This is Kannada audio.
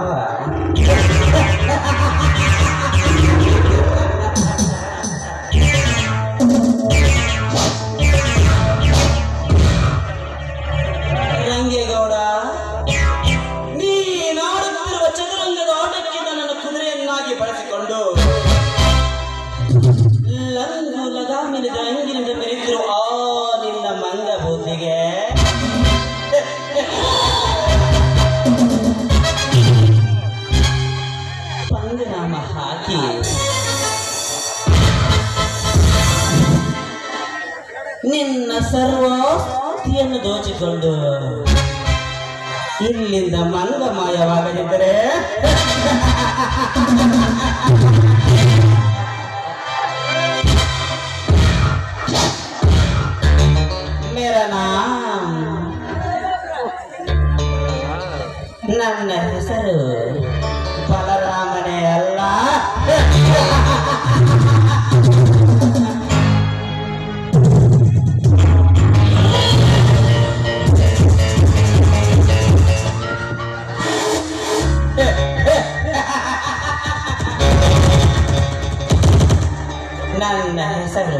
ಮಾವ ರಂಗೇಗೌಡ, ನೀ ನಾಡುತ್ತಿರುವ ಚದುರಂಗದ ಆಟಕ್ಕೆ ನನ್ನನ್ನು ಕುದುರೆಯನ್ನಾಗಿ ಬಳಸಿಕೊಂಡು ಲಂಗು ಲಗಾಮಿನ ರಂಗಿನಿಂದ ಮೆರೆದಿರುವ ಆ ನಿನ್ನ ಮಂಗ ಬೂದಿಗೆ ಪಂಗನಾಮ ಹಾಕಿ ನಿನ್ನ ಸರ್ವೋಸ್ತಿಯನ್ನು ದೋಚಿಕೊಂಡು ಇಲ್ಲಿಂದ ಮಂಗ ಮಾಯವಾಗದಿದ್ದರೆ ಮೇರಾ ನಾಮ್, ನನ್ನ ಹೆಸರು ಬಲರಾಮನೇ ಅಲ್ಲ. ನನ್ನ ಹೆಸರು